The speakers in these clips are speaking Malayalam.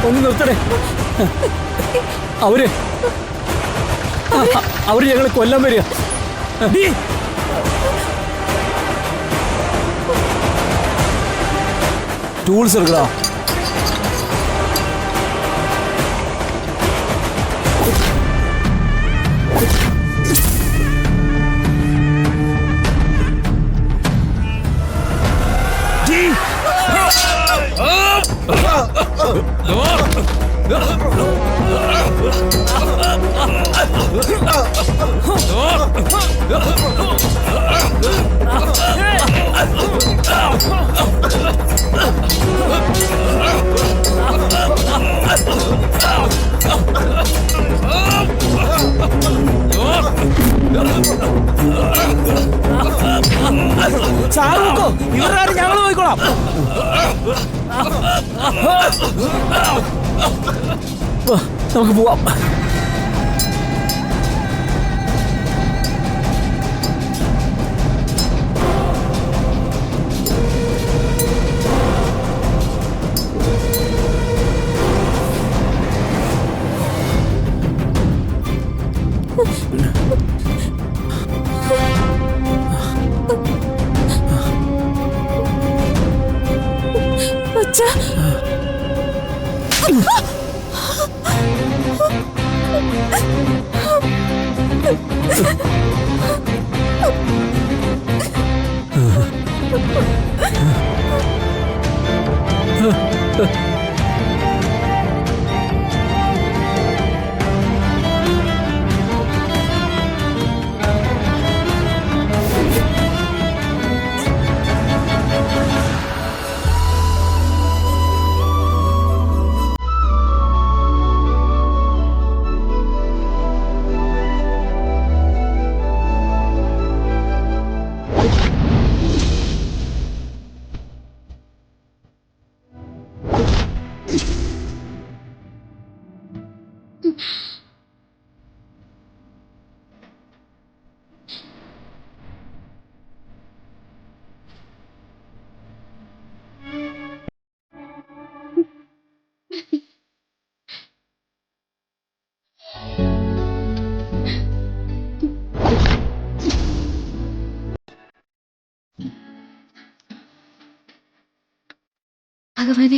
ഒന്ന് നിർത്തണേ. അവര് ഞങ്ങളെ കൊല്ലാൻ വരിക. ടൂൾസ് എടുക്കടാ. സാറുക്കോ ഇവരാരും ഞങ്ങൾ പോയിക്കോളാം. നമുക്ക് പോവാം. ഭഗവാനെ,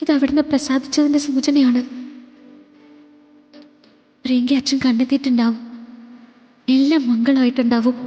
ഇത് അവിടുന്ന് പ്രസാദിച്ചതിന്റെ സൂചനയാണ്. പ്രിയങ്ക അച്ഛൻ കണ്ടെത്തിയിട്ടുണ്ടാവും. എല്ലാം മംഗളമായിട്ടുണ്ടാവും.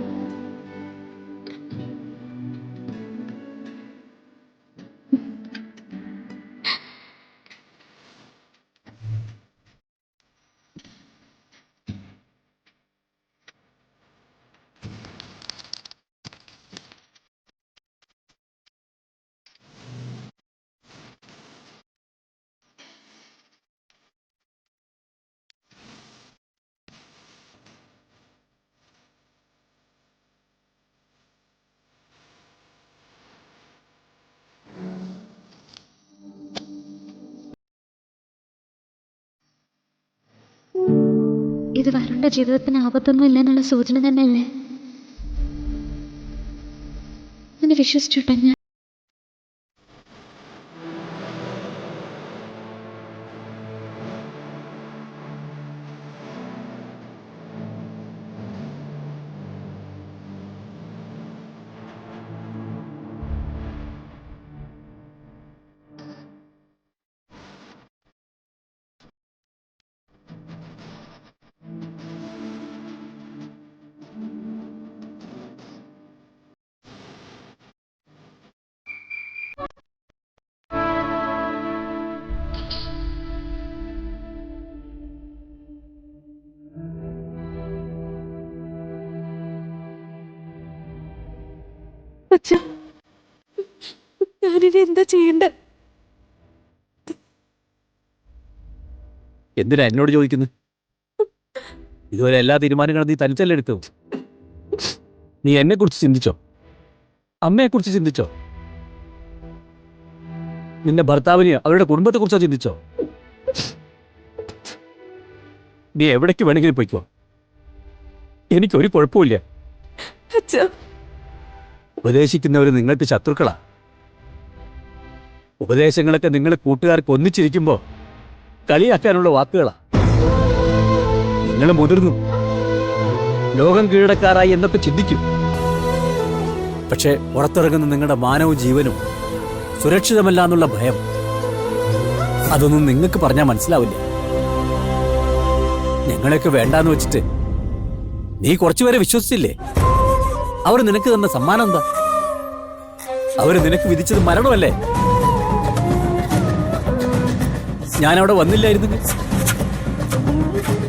ഇത് വരുണ്ട ജീവിതത്തിന് ആപത്തൊന്നും ഇല്ലെന്നുള്ള സൂചന തന്നെയല്ലേ? എന്നെ വിശ്വസിച്ചുട്ടോ ഞാൻ. ഞാനിനി എന്താ ചെയ്യണ്ട? എന്തിനാ എന്നോട് ചോദിക്കുന്നു? ഇതുവരെ എല്ലാ തീരുമാനങ്ങളും നീ തനിച്ചല്ലേ എടുത്തു. നീ എന്നെ കുറിച്ച് ചിന്തിച്ചോ? അമ്മയെ കുറിച്ച് ചിന്തിച്ചോ? നിന്റെ ഭർത്താവിനെയോ അവരുടെ കുടുംബത്തെ കുറിച്ചോ ചിന്തിച്ചോ? നീ എവിടേക്ക് വേണമെങ്കിലും പോയിക്കോ, എനിക്കൊരു കുഴപ്പമില്ല. ഉപദേശിക്കുന്നവർ നിങ്ങൾക്ക് ശത്രുക്കളാ. ഉപദേശങ്ങളൊക്കെ നിങ്ങൾ കൂട്ടുകാർക്ക് ഒന്നിച്ചിരിക്കുമ്പോൾ കളിയാക്കാനുള്ള വാക്കുകളാ. നിങ്ങൾ മുതിർന്നു, ലോകം കീഴടക്കാറായി എന്നൊക്കെ ചിന്തിക്കും. പക്ഷേ പുറത്തിറങ്ങുന്ന നിങ്ങളുടെ മാനവും ജീവനും സുരക്ഷിതമല്ല എന്നുള്ള ഭയം, അതൊന്നും നിങ്ങൾക്ക് പറഞ്ഞാൽ മനസ്സിലാവില്ല. ഞങ്ങളെയൊക്കെ വേണ്ടാന്ന് വെച്ചിട്ട് നീ കുറച്ചുപേരെ വിശ്വസിച്ചില്ലേ? അവർ നിനക്ക് തന്ന സമ്മാനം എന്താ? അവര് നിനക്ക് വിധിച്ചത് മരണമല്ലേ? ഞാനവിടെ വന്നില്ലായിരുന്നെങ്കിൽ,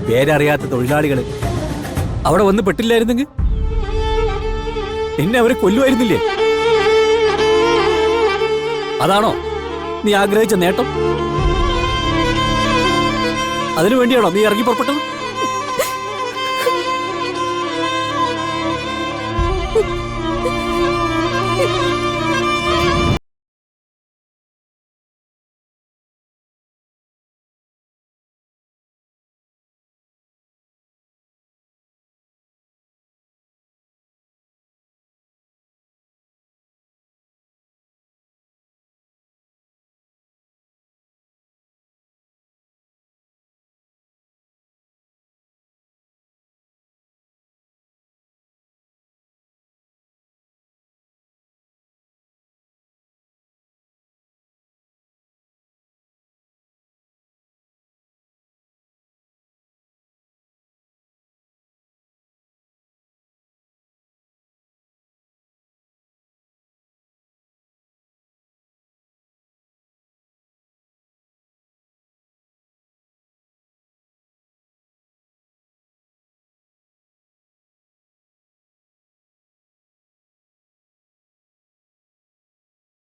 പേരറിയാത്ത തൊഴിലാളികള് അവിടെ വന്ന് പെട്ടില്ലായിരുന്നെങ്കിൽ എന്നെ അവരെ കൊല്ലുമായിരുന്നില്ലേ? അതാണോ നീ ആഗ്രഹിച്ച നേട്ടം? അതിനു വേണ്ടിയാണോ നീ ഇറങ്ങി പുറപ്പെട്ടത്?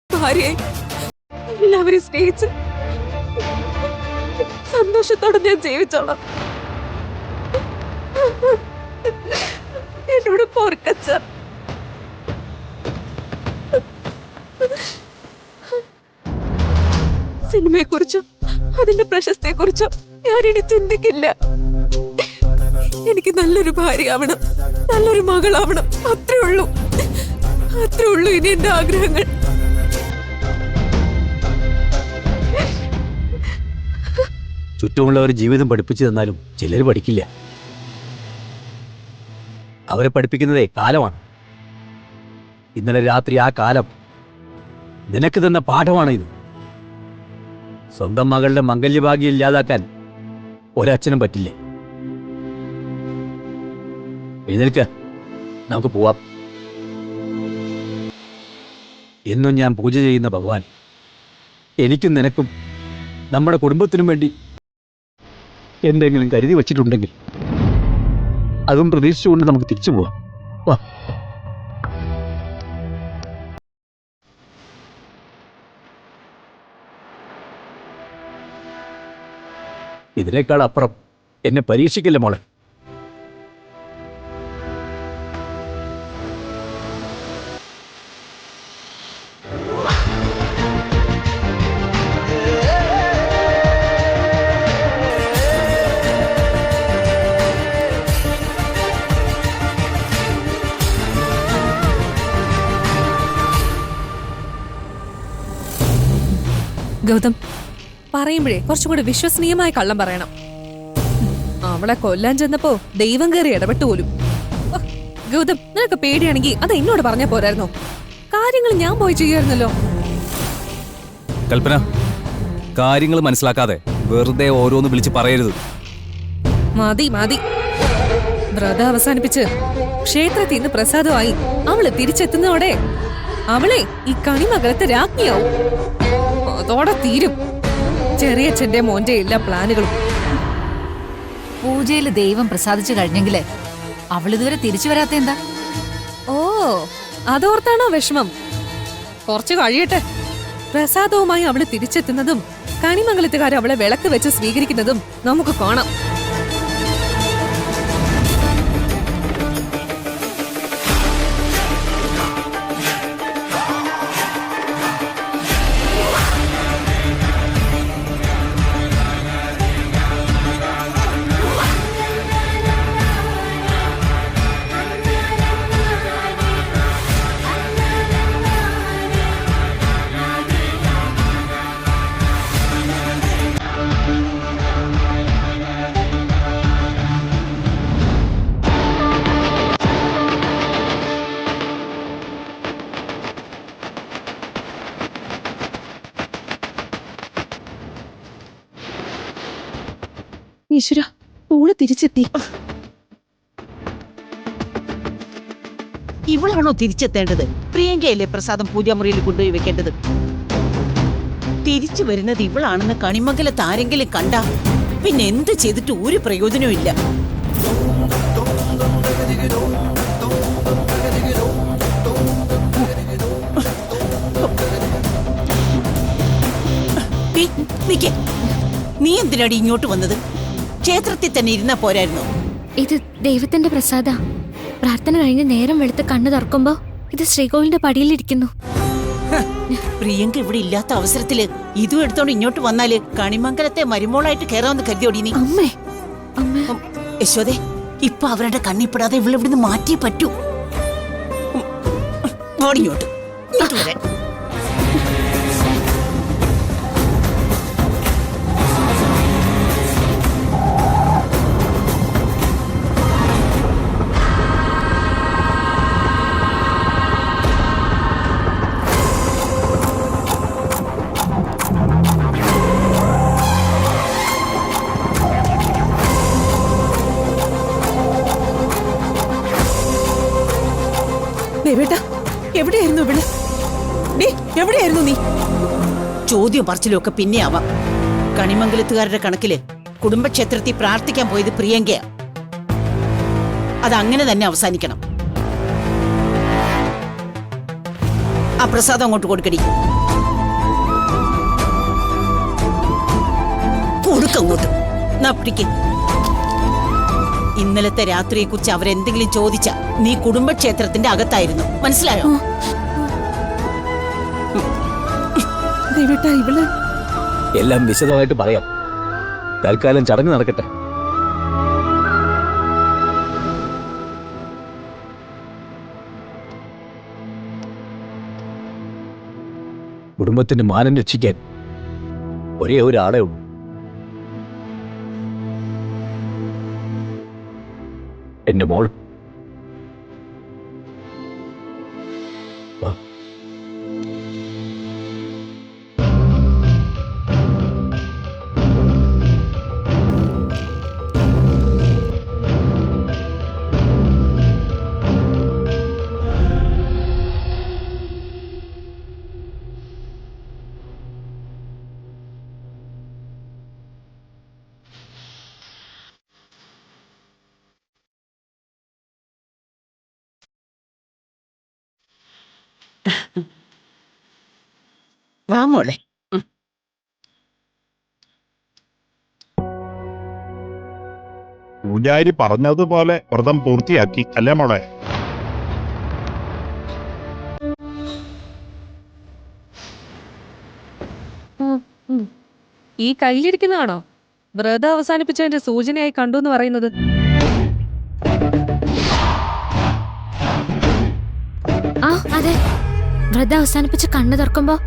ഭാര്യയെ എല്ലാവരും സ്നേഹിച്ച് സന്തോഷത്തോടെ ഞാൻ ജീവിച്ചോളാം. എന്നോട് പോർക്കച്ച. സിനിമയെക്കുറിച്ചോ അതിന്റെ പ്രശസ്തിയെക്കുറിച്ചോ ഞാനിനി ചിന്തിക്കില്ല. എനിക്ക് നല്ലൊരു ഭാര്യയാവണം, നല്ലൊരു മകളാവണം. അത്രേ ഉള്ളൂ ഇനി എന്റെ ആഗ്രഹങ്ങൾ. ചുറ്റുമുള്ളവർ ജീവിതം പഠിപ്പിച്ചു തന്നാലും ചിലർ പഠിക്കില്ല. അവരെ പഠിപ്പിക്കുന്നതേ കാലമാണ്. ഇന്നലെ രാത്രി ആ കാലം നിനക്ക് തന്ന പാഠമാണ് ഇത്. സ്വന്തം മകളുടെ മംഗല്യഭാഗ്യം ഇല്ലാതാക്കാൻ ഒരച്ഛനും പറ്റില്ലേ. എഴുന്നേൽക്ക, നമുക്ക് പോവാം. എന്നും ഞാൻ പൂജ ചെയ്യുന്ന ഭഗവാൻ എനിക്കും നിനക്കും നമ്മുടെ കുടുംബത്തിനും വേണ്ടി എന്തെങ്കിലും കരുതി വച്ചിട്ടുണ്ടെങ്കിൽ അതും പ്രതീക്ഷിച്ചുകൊണ്ട് നമുക്ക് തിരിച്ചു പോവാം. വാ. ഇതിനേക്കാൾ അപ്പുറം എന്നെ പരീക്ഷിക്കില്ല മോളെ. ഗൗതം, പറയുമ്പോഴേ കുറച്ചും കൂടെ വിശ്വസനീയമായ കള്ളം പറയണം. അവളെ കൊല്ലാൻ ചെന്നപ്പോ ദൈവം കയറി ഇടപെട്ടു പോലും. ഗൗതം, നിനക്ക് പേടിയാണെങ്കിൽ അത് എന്നോട് പറഞ്ഞാ പോരായിരുന്നോ? കാര്യങ്ങൾ ഞാൻ പോയി ചെയ്യായിരുന്നല്ലോ. കൽപ്പന, കാര്യങ്ങൾ മനസ്സിലാക്കാതെ വെറുതെ ഓരോന്ന് വിളിച്ച് പറയരുത്. മതി മതി. വ്രതം അവസാനിപ്പിച്ച് ക്ഷേത്രത്തിൽ നിന്ന് പ്രസാദമായി അവള് തിരിച്ചെത്തുന്നതോടെ അവളെ ഈ കണിമകളത്തെ രാജ്ഞിയാവും. അതോടെ തീരും ചെറിയച്ഛന്റെ മോന്റെ എല്ലാ പ്ലാനുകളും. പൂജയില് ദൈവം പ്രസാദിച്ചു കഴിഞ്ഞെങ്കിലേ അവളിതുവരെ തിരിച്ചു വരാത്ത എന്താ? ഓ, അതോർത്താണോ വിഷമം? കുറച്ചു കഴിയട്ടെ. പ്രസാദവുമായി അവള് തിരിച്ചെത്തുന്നതും കണിമംഗലത്തുകാർ അവളെ വിളക്ക് വെച്ച് സ്വീകരിക്കുന്നതും നമുക്ക് കാണാം. ഈശ്വര, ഓള് തിരിച്ചെത്തി. ഇവളാണോ തിരിച്ചെത്തേണ്ടത്? പ്രിയങ്കയല്ലേ പ്രസാദം പൂജാമുറിയിൽ കൊണ്ടുപോയി വെക്കേണ്ടത്? തിരിച്ചു വരുന്നത് ഇവളാണെന്ന് കണിമംഗലത്ത് ആരെങ്കിലും കണ്ട പിന്നെ എന്ത് ചെയ്തിട്ട് ഒരു പ്രയോജനവും ഇല്ല. നീ എന്തിനാടി ഇങ്ങോട്ട് വന്നത്? ക്ഷേത്രത്തിൽ തന്നെ ഇരുന്നാ പോരായിരുന്നോ? ഇത് ദൈവത്തിന്റെ പ്രസാദ. പ്രാർത്ഥന കഴിഞ്ഞ് നേരം വെളുത്ത് കണ്ണു തുറക്കുമ്പോ ഇത് ശ്രീകോവിലിന്റെ പടിയിലിരിക്കുന്നു. പ്രിയങ്ക ഇവിടെ ഇല്ലാത്ത അവസരത്തില് ഇതും എടുത്തോണ്ട് ഇങ്ങോട്ട് വന്നാല് കണിമംഗലത്തെ മരുമോളായിട്ട് കേറാമെന്ന് കരുതിയോടി നീ? അമ്മേ, അമ്മേ. യശോദേ, ഇപ്പൊ അവരുടെ കണ്ണിപ്പെടാതെ ഇവിടെ ഇവിടുന്ന് മാറ്റിയേ പറ്റൂ. ഓടിങ്ങോട്ട് വരാൻ. ദേവേട്ടാ, എവിടെയായിരുന്നു ഇവിടെ? എവിടെയായിരുന്നു നീ? ചോദ്യം പറച്ചിലും ഒക്കെ പിന്നെ ആവാം. കണിമംഗലത്തുകാരുടെ കണക്കില് കുടുംബക്ഷേത്രത്തിൽ പ്രാർത്ഥിക്കാൻ പോയത് പ്രിയങ്കയാ. അതങ്ങനെ തന്നെ അവസാനിക്കണം. ആ പ്രസാദം അങ്ങോട്ട് കൊടുക്കടി. കൊടുക്കങ്ങോട്ട്. പിടിക്ക്. ഇന്നലത്തെ രാത്രിയെ കുറിച്ച് അവരെന്തെങ്കിലും ചോദിച്ച നീ കുടുംബക്ഷേത്രത്തിന്റെ അകത്തായിരുന്നു. മനസ്സിലായോ? ദേവേട്ടാ, ഇവള് എല്ലാം വിശദമായിട്ട് പറയാം. തൽക്കാലം ചടങ്ങ് നടക്കട്ടെ. കുടുംബത്തിന്റെ മാനം രക്ഷിക്കാൻ ഒരേ ഒരാളെ ഉള്ളൂ. എന്റെ മോൾ. വാ മോളെ. പൂജാരി പറഞ്ഞതുപോലെ വ്രതം പൂർത്തിയാക്കി അല്ലേ മോളെ? ഈ കയ്യിലിരിക്കുന്നതാണോ വ്രതം അവസാനിപ്പിച്ചതിന്റെ സൂചനയായി കണ്ടു എന്ന് പറയുന്നത്? ആ അതെ, വ്രതം അവസാനിപ്പിച്ച് കണ്ണു തുറക്കുമ്പോ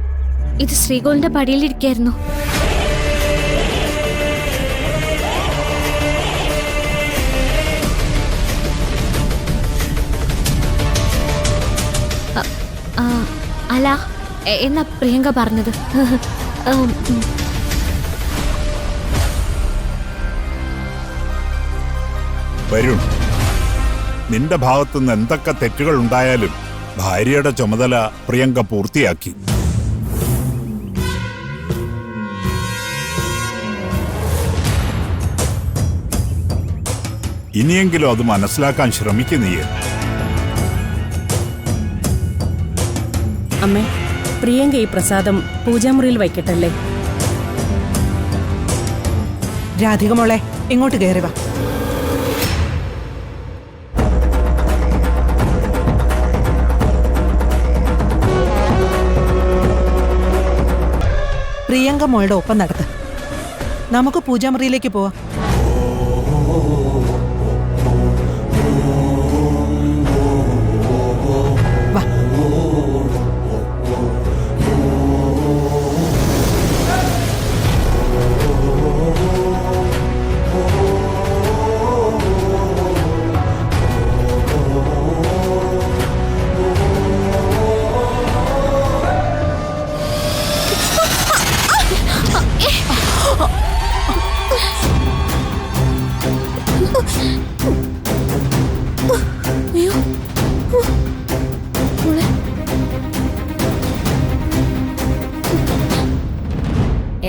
ഇത് ശ്രീകോവിലിന്റെ പടിയിലിരിക്കായിരുന്നു. അല്ല, എന്നാ പ്രിയങ്ക പറഞ്ഞത്. വരുൺ, നിന്റെ ഭാഗത്തുനിന്ന് എന്തൊക്കെ തെറ്റുകൾ ഉണ്ടായാലും ഭാര്യയുടെ ചുമതല പ്രിയങ്ക പൂർത്തിയാക്കി. ഇനിയെങ്കിലും അത് മനസ്സിലാക്കാൻ ശ്രമിക്കുന്നേ. അമ്മേ, പ്രിയങ്ക ഈ പ്രസാദം പൂജാമുറിയിൽ വയ്ക്കട്ടല്ലേ? രാധിക മോളെ, ഇങ്ങോട്ട് കയറി വാ. പ്രിയങ്ക മോളുടെ ഒപ്പം നടത്ത്. നമുക്ക് പൂജാമുറിയിലേക്ക് പോവാം. വാ.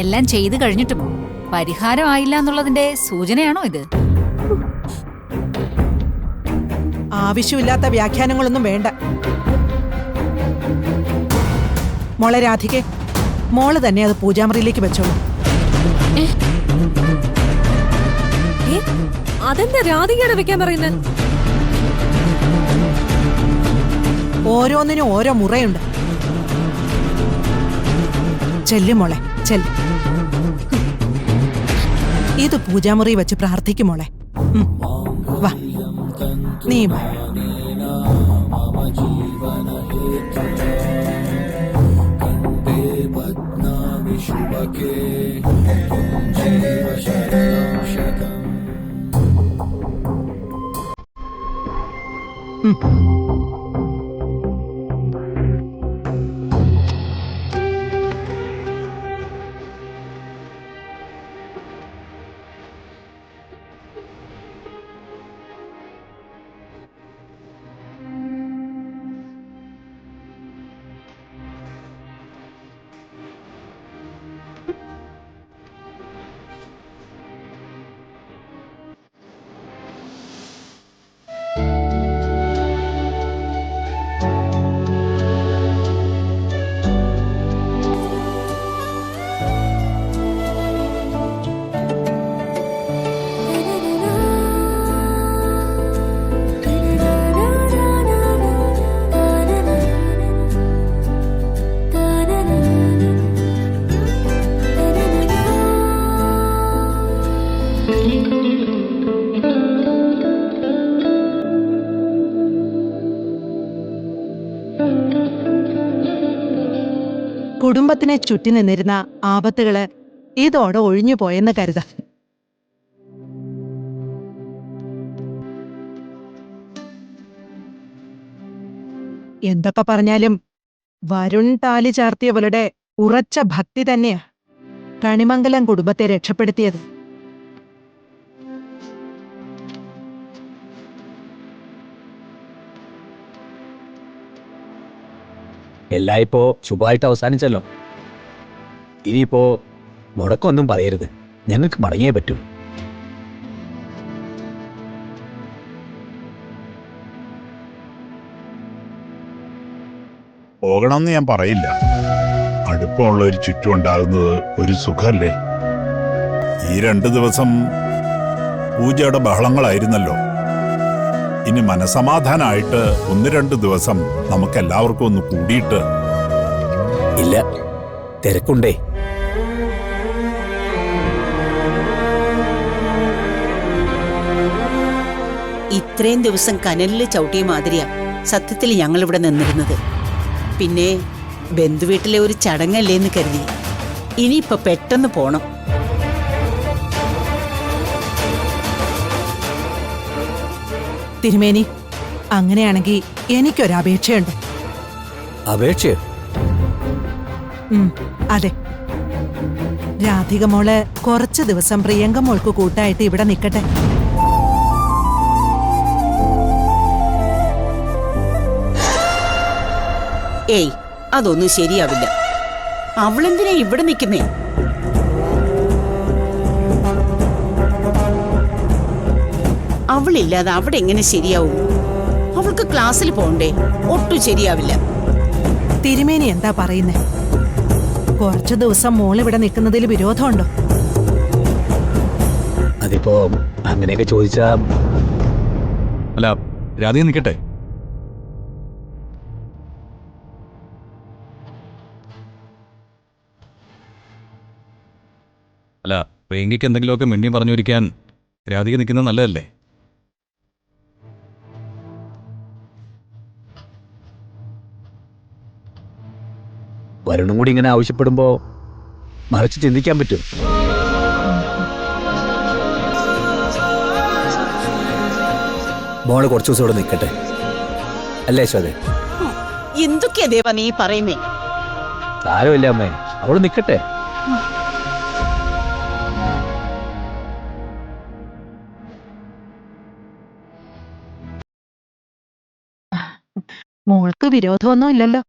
എല്ലാം ചെയ്തു കഴിഞ്ഞിട്ടും പരിഹാരമായില്ല എന്നുള്ളതിന്റെ സൂചനയാണോ ഇത്? ആവശ്യമില്ലാത്ത വ്യാഖ്യാനങ്ങളൊന്നും വേണ്ട. മോളെ രാധികെ, മോള് തന്നെ അത് പൂജാമുറിയിലേക്ക് വെച്ചോളൂ. അതെന്താ രാധികയുടെ വെക്കാൻ പറയുന്നത്? ഓരോന്നിനും ഓരോ മുറയുണ്ട്. ചെല്ലു മോളെ, ചെല്ല്. ഇത് പൂജാമുറി വെച്ച് പ്രാർത്ഥിക്കും മോളെ. വാ, നീ വാ. കുടുംബത്തിനെ ചുറ്റി നിന്നിരുന്ന ആപത്തുകള് ഇതോടെ ഒഴിഞ്ഞു പോയെന്ന് കരുതാം. എന്തൊക്കെ പറഞ്ഞാലും വരുൺ താലി ചാർത്തിയവളുടെ ഉറച്ച ഭക്തി തന്നെയാ കണിമംഗലം കുടുംബത്തെ രക്ഷപ്പെടുത്തിയത്. എല്ലാം ഇപ്പോ ശുഭമായിട്ട് അവസാനിച്ചല്ലോ. ഇനിയിപ്പോ മുടക്കമൊന്നും പറയരുത്. ഞങ്ങൾക്ക് മടങ്ങിയേ പറ്റൂ. പോകണമെന്ന് ഞാൻ പറയില്ല. അടുപ്പമുള്ള ഒരു ചുറ്റും ഉണ്ടാകുന്നത് ഒരു സുഖല്ലേ. ഈ 2 ദിവസം പൂജയുടെ ബഹളങ്ങളായിരുന്നല്ലോ. ഇനി മനസമാധാനമായിട്ട് 1-2 ദിവസം നമുക്കെല്ലാവർക്കും ഒന്ന് കൂടിയിട്ട്. ഇല്ല, തിരക്കുണ്ടേ. ഇത്രയും ദിവസം കനലില് ചവിട്ടിയ മാതിരിയാ സത്യത്തിൽ ഞങ്ങളിവിടെ നിന്നിരുന്നത്. പിന്നെ ബന്ധുവീട്ടിലെ ഒരു ചടങ്ങല്ലേന്ന് കരുതി. ഇനിയിപ്പൊ പെട്ടെന്ന് പോണം. തിരുമേനി, അങ്ങനെയാണെങ്കിൽ എനിക്കൊരപേക്ഷയുണ്ട്. അപേക്ഷയോ? അതെ, രാധിക മോള് കുറച്ച് ദിവസം പ്രിയങ്ക മോൾക്ക് കൂട്ടായിട്ട് ഇവിടെ നിൽക്കട്ടെ. ഏയ്, അതൊന്നും ശരിയാവില്ല. അവളെന്തിനാ ഇവിടെ നിൽക്കുന്നേ? അവളില്ലാതെ അവിടെ എങ്ങനെ ശരിയാവും? അവൾക്ക് ക്ലാസ്സിൽ പോണ്ടേ? ഒട്ടും ശരിയാവില്ല. തിരുമേനി എന്താ പറയുന്നേ? കുറച്ചു ദിവസം മോൾ ഇവിടെ നിൽക്കുന്നതിൽ വിരോധമുണ്ടോ? അതിപ്പോ അങ്ങനെയൊക്കെ ചോദിച്ചാ. അല്ല, രാധിക നിൽക്കട്ടെ. അല്ല, പ്രിയങ്കയ്ക്ക് എന്തെങ്കിലുമൊക്കെ മിണ്ടി പറഞ്ഞൊരിക്കാൻ രാധിക നിൽക്കുന്നത് നല്ലതല്ലേ? വരുണും കൂടി ഇങ്ങനെ ആവശ്യപ്പെടുമ്പോ മറിച്ച് ചിന്തിക്കാൻ പറ്റും. മോള് കുറച്ചു ദിവസം ഇവിടെ നിൽക്കട്ടെ, അല്ലേ ശോഭ? എന്തൊക്കെയാ ദേവ നീ പറയുന്നേ? സാരമില്ല അമ്മേ, അവള് നിൽക്കട്ടെ. മോൾക്ക് വിരോധമൊന്നും ഇല്ലല്ലോ?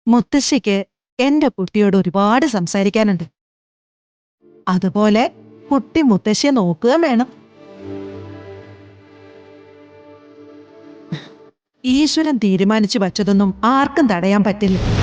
മുത്തശ്ശിക്ക് എന്റെ കുട്ടിയോട് ഒരുപാട് സംസാരിക്കാനുണ്ട്. അതുപോലെ കുട്ടി മുത്തശ്ശിയെ നോക്കുകയും വേണം. ഈശ്വരൻ തീരുമാനിച്ചു വച്ചതൊന്നും ആർക്കും തടയാൻ പറ്റില്ല.